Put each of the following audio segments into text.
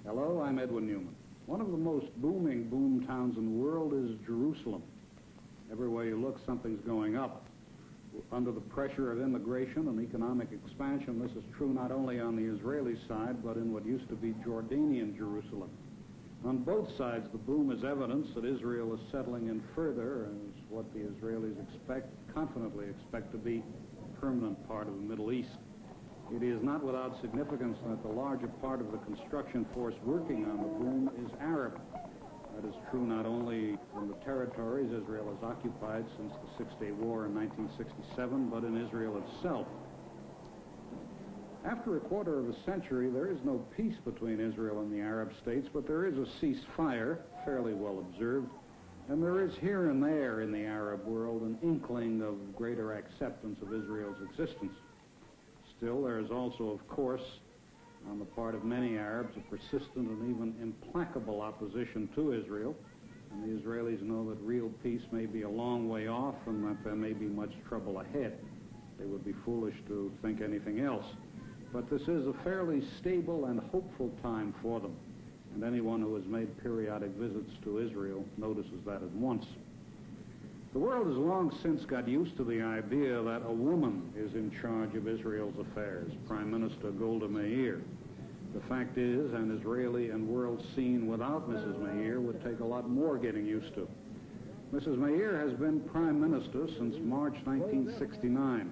Hello, I'm Edwin Newman. One of the most booming boom towns in the world is Jerusalem. Everywhere you look, something's going up. Under the pressure of immigration and economic expansion, this is true not only on the Israeli side, but in what used to be Jordanian Jerusalem. On both sides, the boom is evidence that Israel is settling in further as what the Israelis confidently expect to be a permanent part of the Middle East. It is not without significance that the larger part of the construction force working on the boom is Arab. That is true not only in the territories Israel has occupied since the Six-Day War in 1967, but in Israel itself. After a quarter of a century, there is no peace between Israel and the Arab states, but there is a ceasefire, fairly well observed, and there is here and there in the Arab world an inkling of greater acceptance of Israel's existence. Still, there is also, of course, on the part of many Arabs, a persistent and even implacable opposition to Israel, and the Israelis know that real peace may be a long way off and that there may be much trouble ahead. They would be foolish to think anything else. But this is a fairly stable and hopeful time for them, and anyone who has made periodic visits to Israel notices that at once. The world has long since got used to the idea that a woman is in charge of Israel's affairs, Prime Minister Golda Meir. The fact is, an Israeli and world scene without Mrs. Meir would take a lot more getting used to. Mrs. Meir has been Prime Minister since March 1969.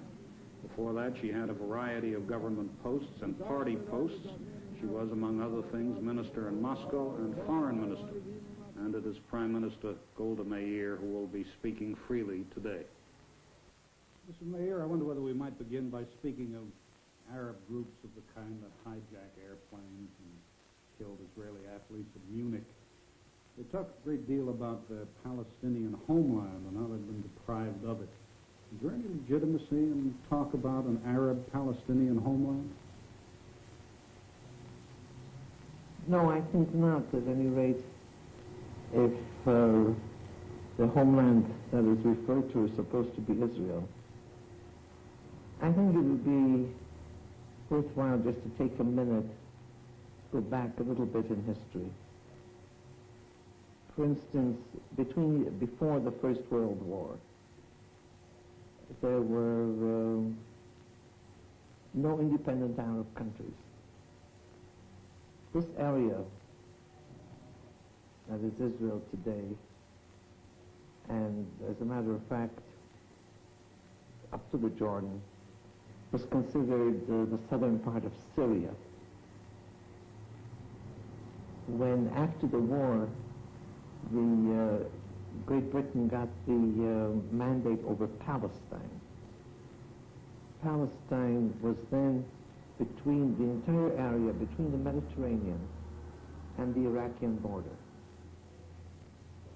Before that, she had a variety of government posts and party posts. She was, among other things, Minister in Moscow and Foreign Minister. And it is Prime Minister Golda Meir who will be speaking freely today. Mr. Meir, I wonder whether we might begin by speaking of Arab groups of the kind that hijack airplanes and killed Israeli athletes in Munich. They talk a great deal about the Palestinian homeland and how they've been deprived of it. Is there any legitimacy in talk about an Arab-Palestinian homeland? No, I think not, at any rate. If the homeland that is referred to is supposed to be Israel, I think it would be worthwhile just to take a minute, go back a little bit in history. For instance, before the First World War, there were no independent Arab countries. This area, that is Israel today, and as a matter of fact, up to the Jordan, was considered the southern part of Syria. When, after the war, Great Britain got the mandate over Palestine, Palestine was then between the entire area, between the Mediterranean and the Iraqian border.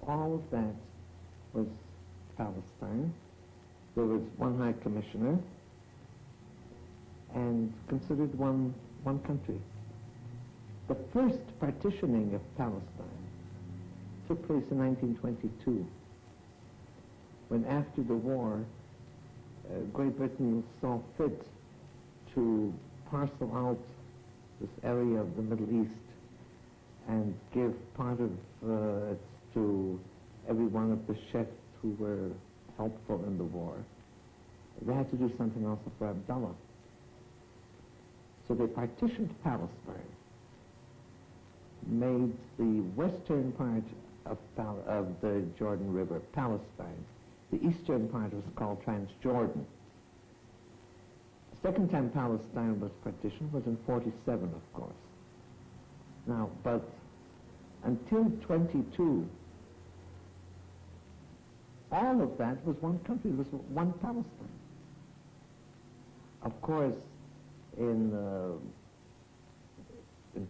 All of that was Palestine. There was one High Commissioner and considered one country. The first partitioning of Palestine took place in 1922, when after the war, Great Britain saw fit to parcel out this area of the Middle East and give part of it to every one of the chefs who were helpful in the war. They had to do something also for Abdullah. So they partitioned Palestine, made the western part of the Jordan River Palestine. The eastern part was called Transjordan. The second time Palestine was partitioned was in 47, of course. Now, but until 22, all of that was one country, it was one Palestine. Of course, in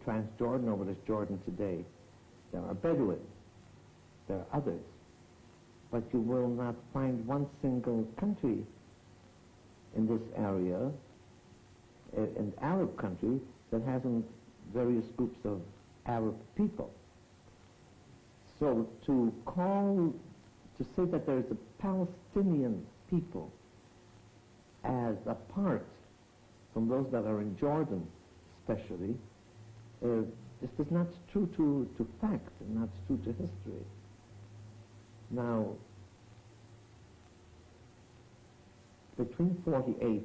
Transjordan, or what is Jordan today, there are Bedouins, there are others, but you will not find one single country in this area, an Arab country, that hasn't various groups of Arab people. So to say that there is a Palestinian people as apart from those that are in Jordan especially, This is not true to fact and not true to history. Now, between 48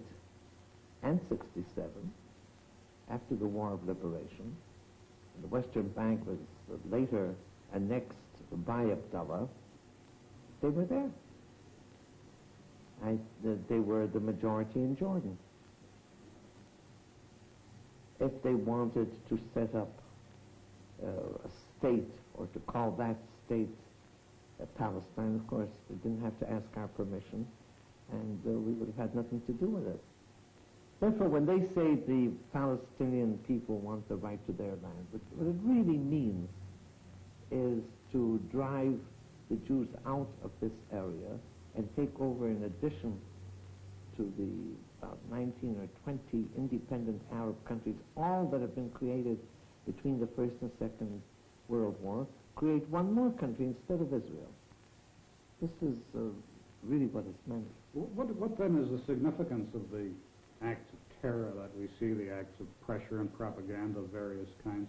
and 67, after the War of Liberation, the Western Bank was later annexed by Abdullah, they were there. They were the majority in Jordan. If they wanted to set up a state, or to call that state Palestine, of course, they didn't have to ask our permission, and we would have had nothing to do with it. Therefore, when they say the Palestinian people want the right to their land, what it really means is to drive the Jews out of this area and take over, in addition to the about 19 or 20 independent Arab countries, all that have been created between the First and Second World War, create one more country instead of Israel. This is really what it's meant. What then is the significance of the acts of terror that we see, the acts of pressure and propaganda of various kinds?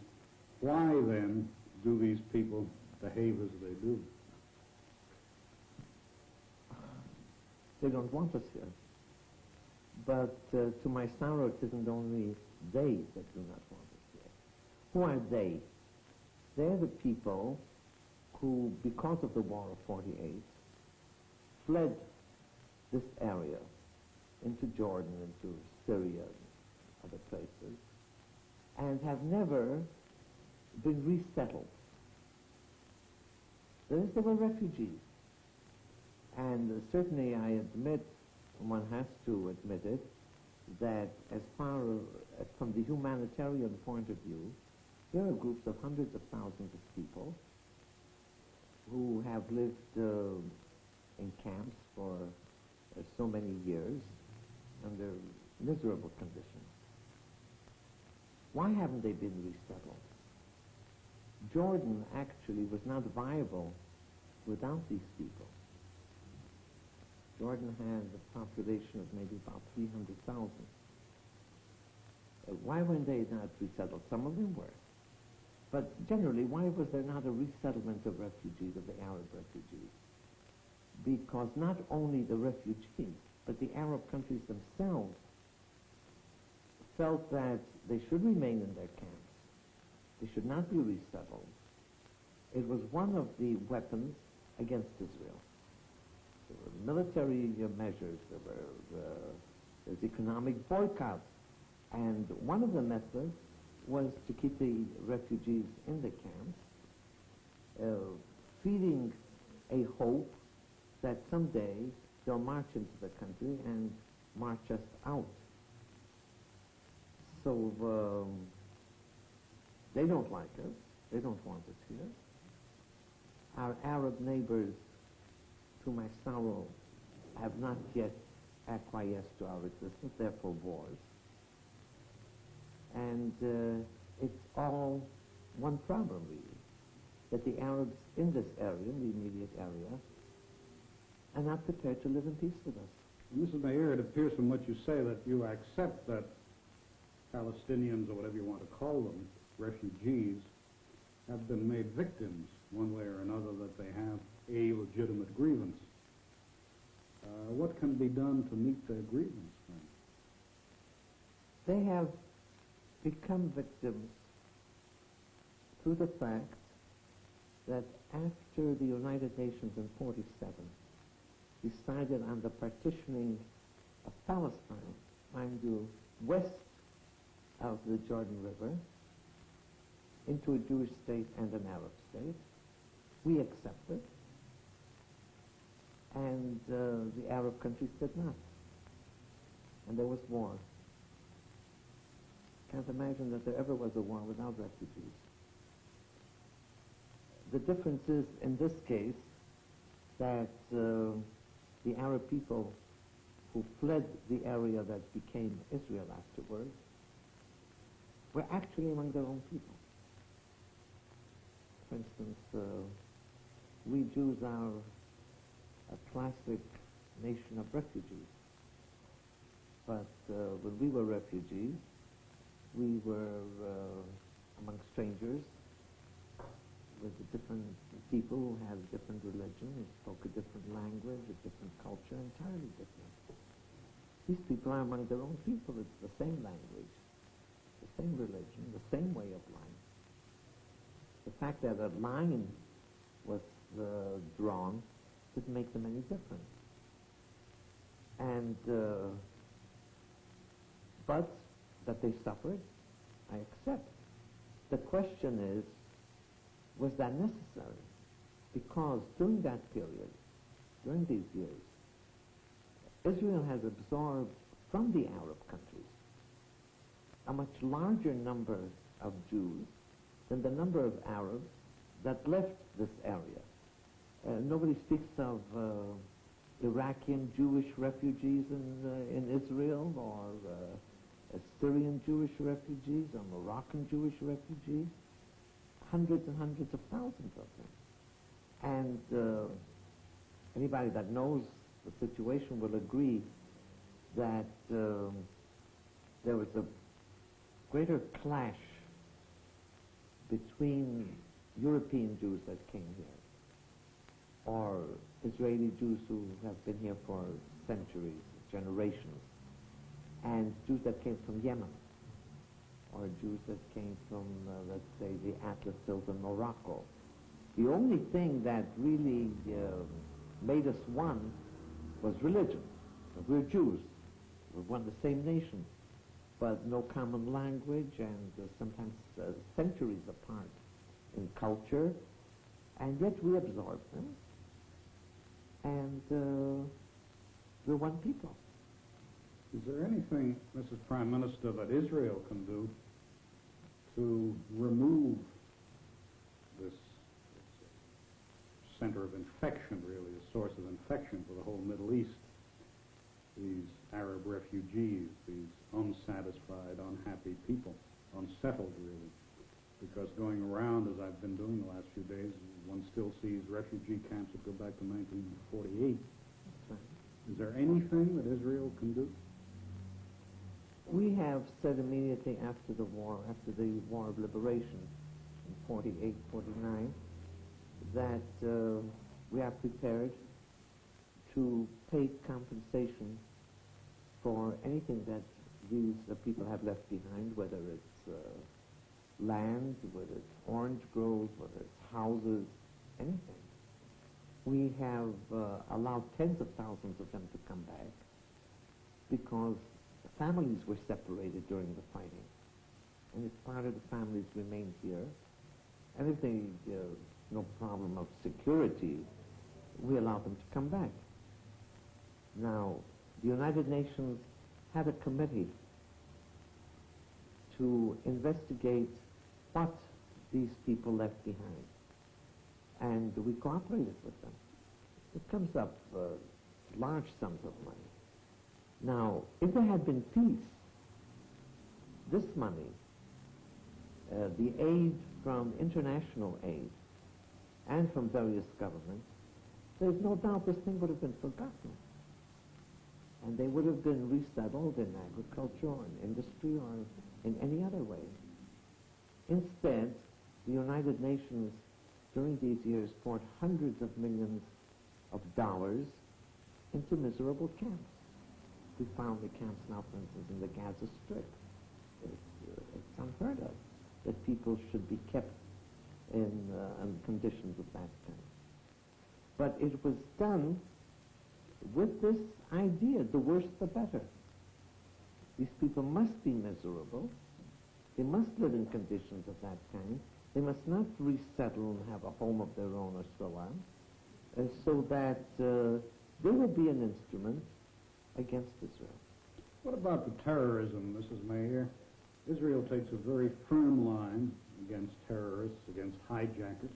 Why then do these people behave as they do? They don't want us here. But to my sorrow, it isn't only they that do not want us here. Who are they? They're the people who, because of the War of 48, fled this area into Jordan, into Syria, and other places, and have never been resettled. They were refugees. And certainly I admit, one has to admit it, that as far as from the humanitarian point of view, there are groups of hundreds of thousands of people who have lived in camps for so many years under miserable conditions. Why haven't they been resettled? Jordan actually was not viable without these people. Jordan had a population of maybe about 300,000. Why weren't they not resettled? Some of them were. But generally, why was there not a resettlement of refugees, of the Arab refugees? Because not only the refugees, but the Arab countries themselves felt that they should remain in their camps. They should not be resettled. It was one of the weapons against Israel. There were military measures, there's economic boycotts, and one of the methods was to keep the refugees in the camps, feeding a hope that someday they'll march into the country and march us out. So they don't like us. They don't want us here. Our Arab neighbors, to my sorrow, have not yet acquiesced to our existence. They're for wars. And it's all one problem, really, that the Arabs in this area, in the immediate area, are not prepared to live in peace with us. Mrs. Meir, it appears from what you say that you accept that Palestinians, or whatever you want to call them, refugees, have been made victims one way or another, that they have a legitimate grievance. What can be done to meet their grievance, then? They have become victims through the fact that after the United Nations in 47 decided on the partitioning of Palestine, mind you, west of the Jordan River, into a Jewish state and an Arab state, we accepted, and the Arab countries did not. And there was war. Can't imagine that there ever was a war without refugees. The difference is, in this case, that the Arab people who fled the area that became Israel afterwards were actually among their own people. For instance, we Jews are a classic nation of refugees. But when we were refugees, we were amongst strangers with different people who have different religion, who spoke a different language, a different culture, entirely different. These people are among their own people. It's the same language, the same religion, the same way of life. The fact that a line was drawn didn't make them any different. And but that they suffered, I accept. The question is, was that necessary? Because during that period, during these years, Israel has absorbed from the Arab countries a much larger number of Jews than the number of Arabs that left this area. Nobody speaks of Iraqi Jewish refugees in Israel, or Syrian Jewish refugees, or Moroccan Jewish refugees. Hundreds and hundreds of thousands of them. And anybody that knows the situation will agree that there was a greater clash between European Jews that came here, or Israeli Jews who have been here for centuries, generations, and Jews that came from Yemen, or Jews that came from, let's say, the Atlas Hills in Morocco. The only thing that really made us one was religion. We're Jews. We're one the same nation, but no common language, and sometimes centuries apart in culture, and yet we absorb them, and we're one people. Is there anything, Mrs. Prime Minister, that Israel can do to remove this center of infection, really, a source of infection for the whole Middle East? These Arab refugees, these unsatisfied, unhappy people, unsettled, really. Because going around, as I've been doing the last few days, one still sees refugee camps that go back to 1948. Is there anything that Israel can do? We have said immediately after the war of liberation in 48, 49, that we are prepared to pay compensation for anything that these people have left behind, whether it's land, whether it's orange groves, whether it's houses, anything. We have allowed tens of thousands of them to come back because families were separated during the fighting. And if part of the families remained here, and if they, no problem of security, we allowed them to come back. Now, the United Nations had a committee to investigate what these people left behind. And we cooperated with them. It comes up large sums of money. Now, if there had been peace, this money, the aid from international aid and from various governments, there's no doubt this thing would have been forgotten. And they would have been resettled in agriculture or in industry or in any other way. Instead, the United Nations during these years poured hundreds of millions of dollars into miserable camps. We found the camps now, for instance, in the Gaza Strip. It's unheard of that people should be kept in conditions of that kind. But it was done with this idea, the worse the better. These people must be miserable. They must live in conditions of that kind. They must not resettle and have a home of their own or so on, so that they will be an instrument against Israel. What about the terrorism, Mrs. Meir? Israel takes a very firm line against terrorists, against hijackers,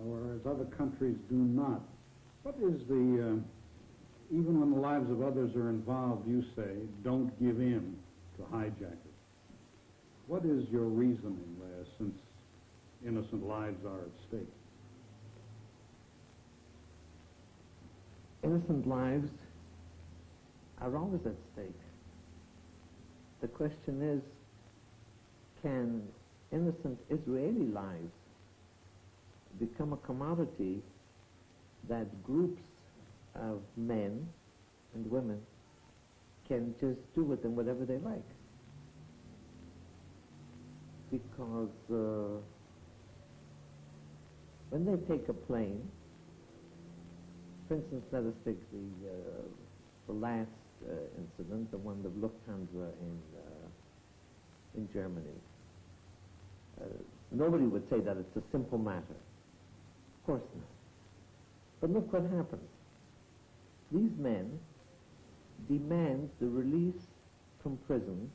whereas other countries do not. What is the, even when the lives of others are involved, you say, don't give in to hijackers. What is your reasoning there, since innocent lives are at stake? Innocent lives are always at stake. The question is, can innocent Israeli lives become a commodity that groups of men and women can just do with them whatever they like. Because when they take a plane, for instance, let us take the last incident, the one of Lufthansa in Germany. Nobody would say that it's a simple matter. Of course not. But look what happens. These men demand the release from prison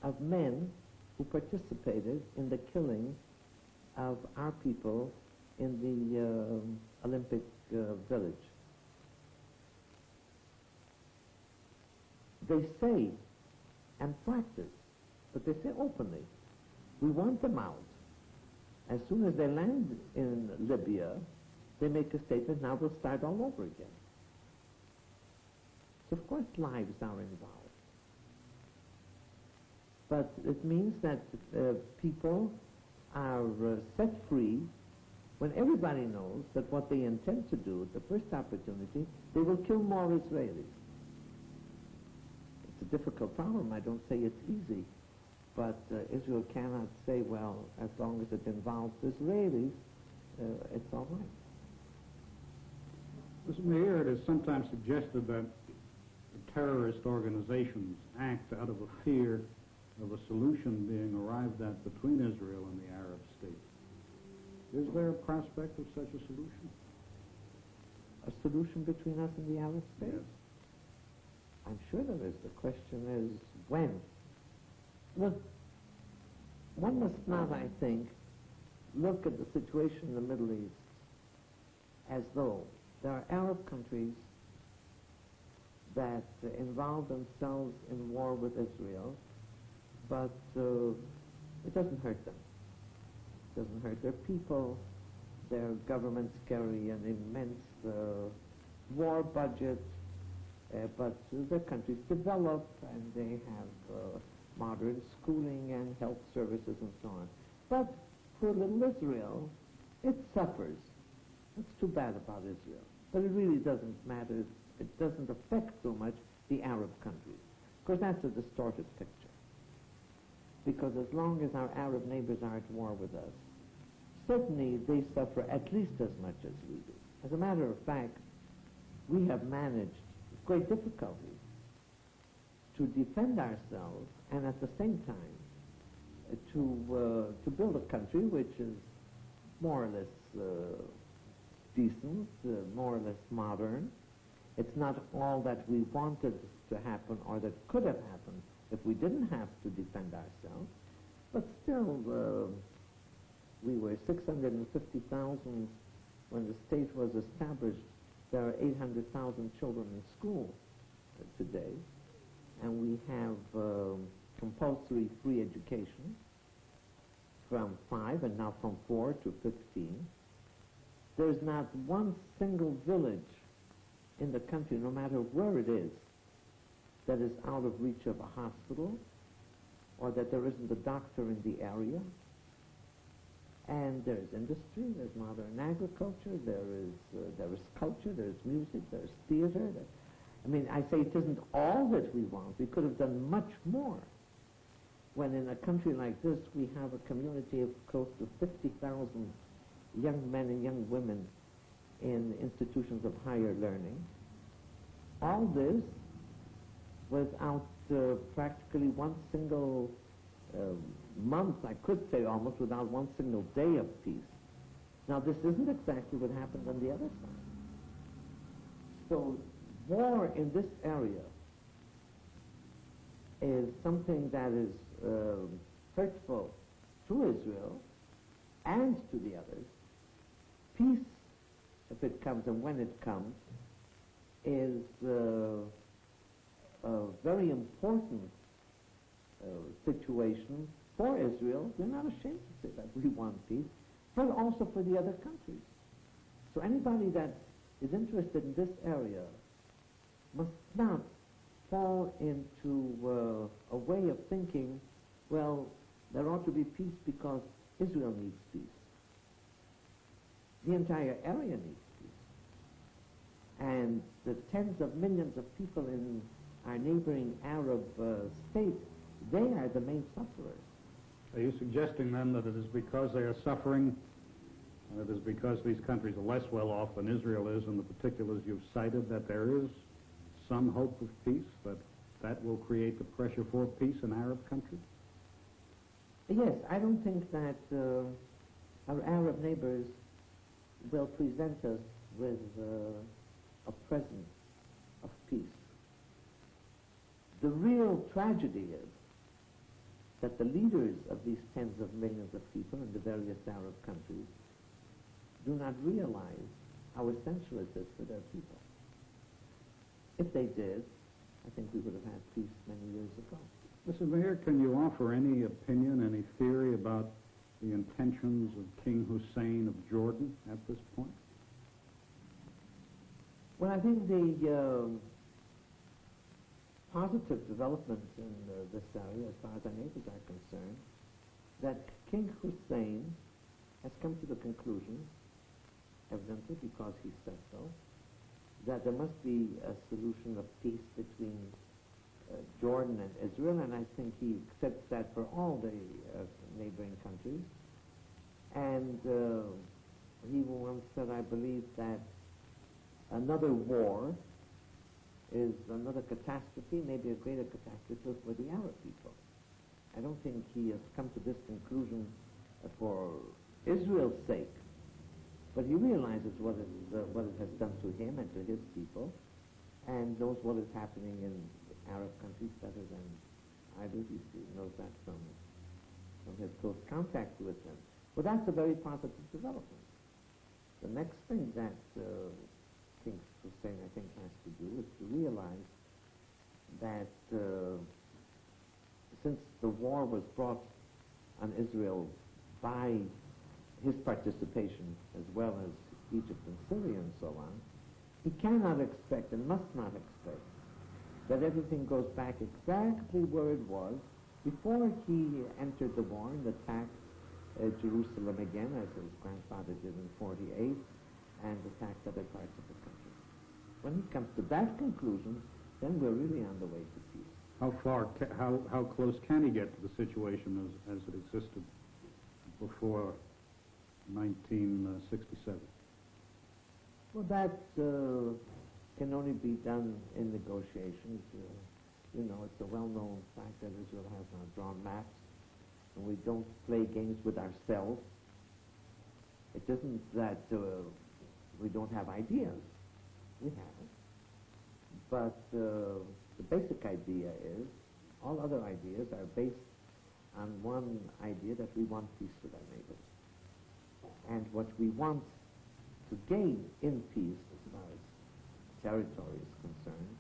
of men who participated in the killing of our people in the Olympic Village. They say and practice, but they say openly, we want them out. As soon as they land in Libya, they make a statement, now we'll start all over again. So of course lives are involved. But it means that people are set free when everybody knows that what they intend to do at the first opportunity, they will kill more Israelis. It's a difficult problem. I don't say it's easy. But Israel cannot say, well, as long as it involves Israelis, it's all right. Mr. Meir, it is sometimes suggested that terrorist organizations act out of a fear of a solution being arrived at between Israel and the Arab states. Is there a prospect of such a solution? A solution between us and the Arab states? Yes. I'm sure there is. The question is when. Look, one must not, I think, look at the situation in the Middle East as though there are Arab countries that involve themselves in war with Israel, but it doesn't hurt them. It doesn't hurt their people. Their governments carry an immense war budget, but their countries develop and they have modern schooling and health services and so on. But for little Israel, it suffers. It's too bad about Israel. But it really doesn't matter. It doesn't affect so much the Arab countries. Of course, that's a distorted picture. Because as long as our Arab neighbors are at war with us, certainly they suffer at least as much as we do. As a matter of fact, we have managed with great difficulty to defend ourselves and at the same time to build a country which is more or less decent, more or less modern. It's not all that we wanted to happen or that could have happened if we didn't have to defend ourselves, but still we were 650,000 when the state was established. There are 800,000 children in school today, and we have compulsory free education from 5 and now from 4 to 15. There's not one single village in the country, no matter where it is, that is out of reach of a hospital or that there isn't a doctor in the area. And there's industry, there's modern agriculture, there is culture, there's music, there's theater. I mean, I say it isn't all that we want. We could have done much more. When in a country like this, we have a community of close to 50,000 young men and young women in institutions of higher learning. All this without practically one single month, I could say almost, without one single day of peace. Now, this isn't exactly what happened on the other side. So, war in this area is something that is hurtful to Israel and to the others. Peace, if it comes and when it comes, is a very important situation for Israel. We're not ashamed to say that we want peace, but also for the other countries. So anybody that is interested in this area must not fall into a way of thinking, well, There ought to be peace because Israel needs peace. The entire area needs peace. And the tens of millions of people in our neighboring Arab states, they are the main sufferers. Are you suggesting then that it is because they are suffering, and it is because these countries are less well off than Israel is in the particulars you've cited, that there is some hope of peace, that will create the pressure for peace in Arab countries? Yes, I don't think that our Arab neighbors will present us with a present of peace. The real tragedy is that the leaders of these tens of millions of people in the various Arab countries do not realize how essential it is for their people. If they did, I think we would have had peace many years ago. Mrs. Meir, can you offer any opinion, any theory about the intentions of King Hussein of Jordan at this point? Well, I think the positive development in this area, as far as our neighbors are concerned, that King Hussein has come to the conclusion, evidently because he said so, that there must be a solution of peace between Jordan and Israel, and I think he accepts that for all the neighboring countries. And he once said, I believe, that another war is another catastrophe, maybe a greater catastrophe for the Arab people. I don't think he has come to this conclusion for Israel's sake, but he realizes what it has done to him and to his people, and knows what is happening in Arab countries better than I do. He knows that from his close contact with them. Well, that's a very positive development. The next thing that King Hussein, I think, has to do is to realize that since the war was brought on Israel by his participation as well as Egypt and Syria and so on, he cannot expect and must not expect that everything goes back exactly where it was before he entered the war and attacked Jerusalem again, as his grandfather did in 48, and attacked other parts of the country. When he comes to that conclusion, then we're really on the way to peace. How close can he get to the situation as it existed before 1967? Well, that can only be done in negotiations. It's a well-known fact that Israel has now drawn maps, and we don't play games with ourselves. It isn't that we don't have ideas. We have it. But the basic idea is, all other ideas are based on one idea, that we want peace with our neighbors. And what we want to gain in peace, as far as territory is concerned,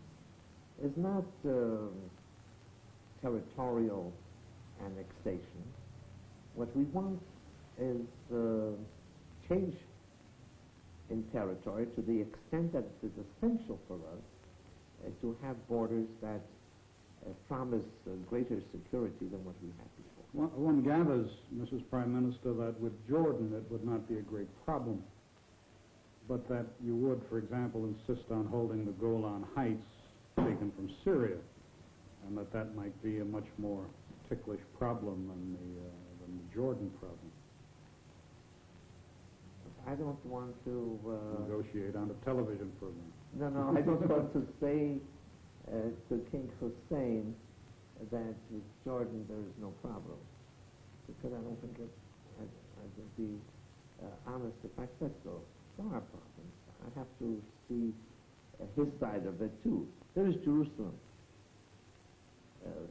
is not territorial annexation. What we want is change in territory to the extent that it is essential for us to have borders that promise greater security than what we had before. One gathers, Mrs. Prime Minister, that with Jordan it would not be a great problem, but that you would, for example, insist on holding the Golan Heights taken from Syria, and that might be a much more ticklish problem than the Jordan problem. I don't want to negotiate on a television program. No, I don't want to say to King Hussein that with Jordan there is no problem, because I don't think I would be honest if I said so. There are problems. I have to see his side of it too. There is Jerusalem.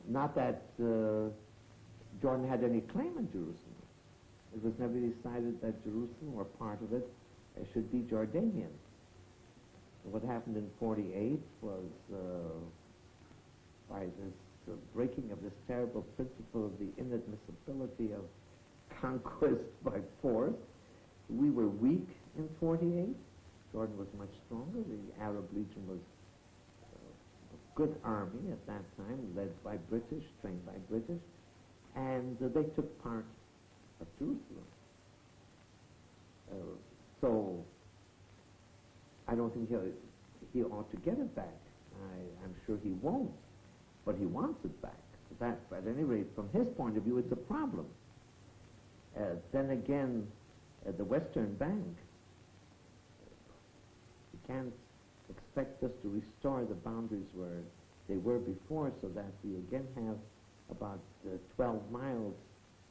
Not that Jordan had any claim in Jerusalem. It was never decided that Jerusalem, or part of it, should be Jordanian. What happened in 48 was, by this breaking of this terrible principle of the inadmissibility of conquest by force, we were weak in 48. Jordan was much stronger. The Arab Legion was a good army at that time, led by British, trained by British. and they took part of Jerusalem. So I don't think he ought to get it back. I'm sure he won't, but he wants it back. That, at any rate, from his point of view, it's a problem. Then again, the Western Bank, you can't expect us to restore the boundaries where they were before, so that we again have about 12 miles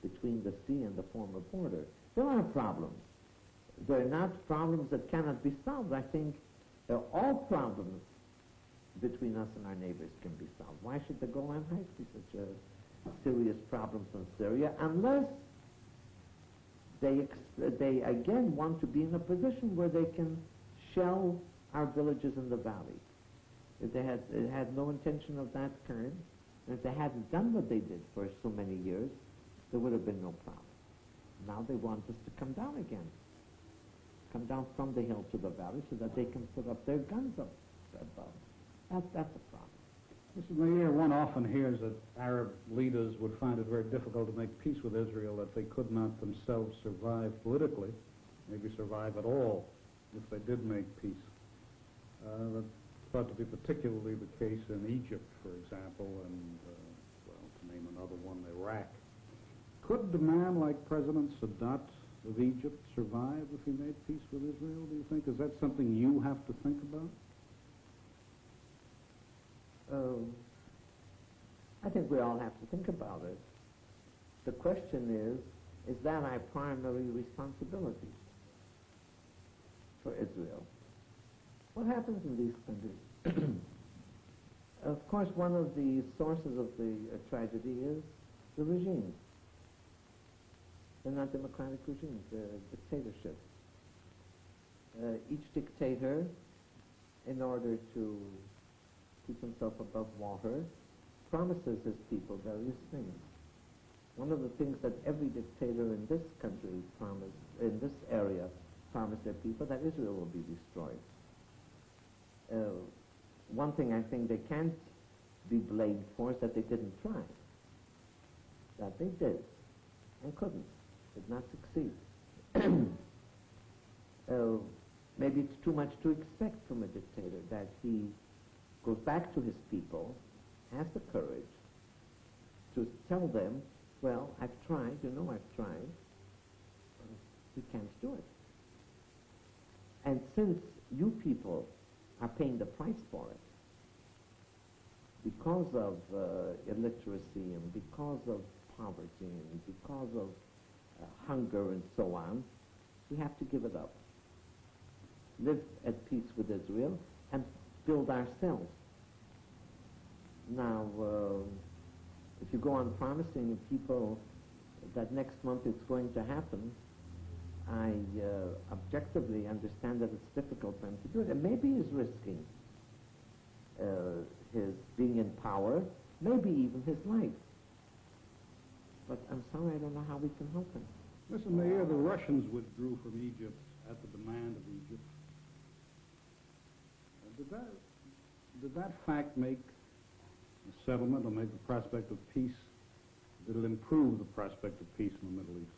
between the sea and the former border. There are problems. They're not problems that cannot be solved. I think all problems between us and our neighbors can be solved. Why should the Golan Heights be such a serious problem from Syria unless they again want to be in a position where they can shell our villages in the valley? If they had no intention of that kind, and if they hadn't done what they did for so many years, there would have been no problem. Now they want us to come down again. Come down from the hill to the valley so that they can put up their guns up above. That's a problem. Mr. Meir, one often hears that Arab leaders would find it very difficult to make peace with Israel if they could not themselves survive politically, maybe survive at all, if they did make peace. That's thought to be particularly the case in Egypt, for example, and, well, to name another one, Iraq. Could a man like President Sadat of Egypt survive if he made peace with Israel, do you think? Is that something you have to think about? I think we all have to think about it. The question is that our primary responsibility for Israel? What happens in these countries? Of course, one of the sources of the tragedy is the regimes. They're not democratic regimes, they're dictatorships. Each dictator, in order to keep himself above water, promises his people various things. One of the things that every dictator in this country in this area promised their people, that Israel will be destroyed. One thing I think they can't be blamed for is that they didn't try. That they did and couldn't, did not succeed. Maybe it's too much to expect from a dictator that he goes back to his people, has the courage to tell them, well, I've tried, you know I've tried, we can't do it. And since you people are paying the price for it, because of illiteracy and because of poverty and because of hunger and so on, we have to give it up. Live at peace with Israel and build ourselves. Now, if you go on promising people that next month it's going to happen, I objectively understand that it's difficult for him to do it. And maybe he's risking his being in power, maybe even his life. But I'm sorry, I don't know how we can help him. Mr. Meir, the Russians withdrew from Egypt at the demand of Egypt. Did that fact make a settlement or make the prospect of peace, did it improve the prospect of peace in the Middle East?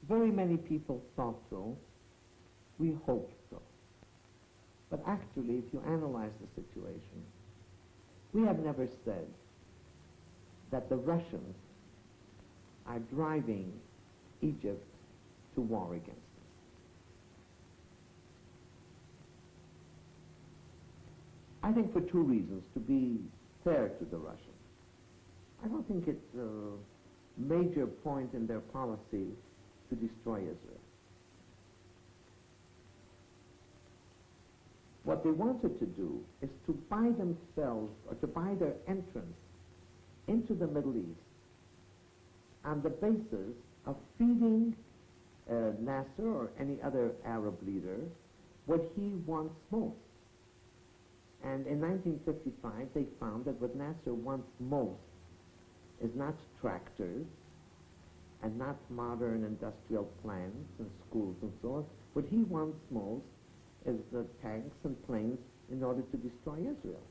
Very many people thought so. We hoped so. But actually, if you analyze the situation, we have never said that the Russians are driving Egypt to war against them. I think for two reasons, to be fair to the Russians. I don't think it's a major point in their policy to destroy Israel. What they wanted to do is to buy themselves, or to buy their entrance into the Middle East on the basis of feeding Nasser or any other Arab leader what he wants most. And in 1955, they found that what Nasser wants most is not tractors and not modern industrial plants and schools and so on. What he wants most is the tanks and planes in order to destroy Israel.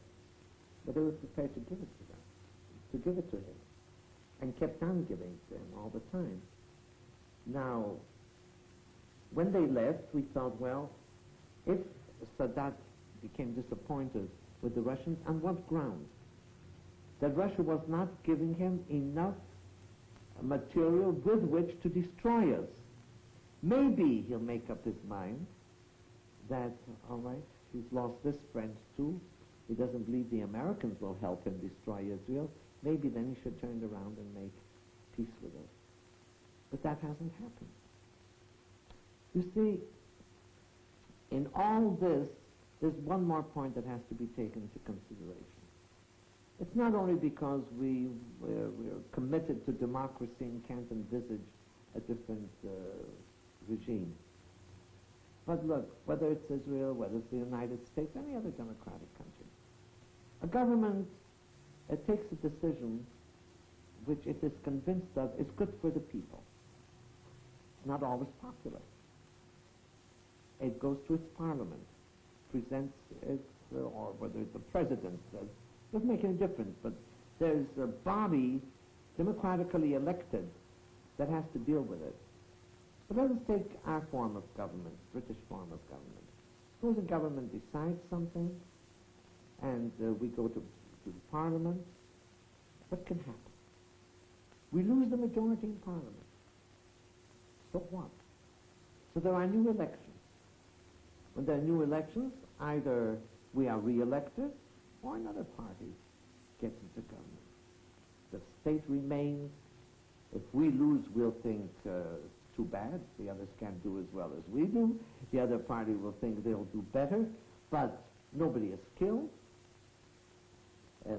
But they were prepared to give it to them, to to give it to him, and kept on giving it to him all the time. Now, when they left, we thought, well, if Sadat became disappointed with the Russians, on what ground? That Russia was not giving him enough material with which to destroy us. Maybe he'll make up his mind that, all right, he's lost this friend too. He doesn't believe the Americans will help him destroy Israel. Maybe then he should turn around and make peace with us. But that hasn't happened. You see, in all this, there's one more point that has to be taken into consideration. It's not only because we're committed to democracy and can't envisage a different regime. But look, whether it's Israel, whether it's the United States, any other democratic country, a government takes a decision which it is convinced of is good for the people. It's not always popular. It goes to its parliament, presents its, or whether the president says, doesn't make any difference, but there's a body democratically elected that has to deal with it. But let us take our form of government, British form of government. Suppose the government decides something, and we go to the parliament. What can happen? We lose the majority in parliament. So what? So there are new elections. When there are new elections, either we are re-elected or another party gets into government. The state remains. If we lose, we'll think too bad. The others can't do as well as we do. The other party will think they'll do better, but nobody is killed.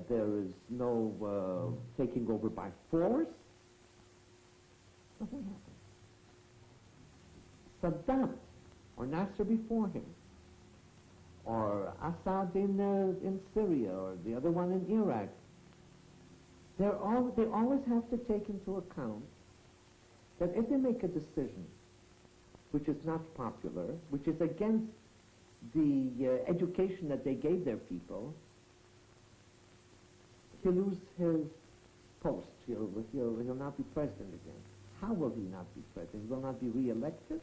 There is no taking over by force. Nothing happens. Saddam or Nasser before him, or Assad in Syria, or the other one in Iraq, they always have to take into account that if they make a decision which is not popular, which is against the education that they gave their people, he'll lose his post. He'll not be president again. How will he not be president? He will not be re-elected?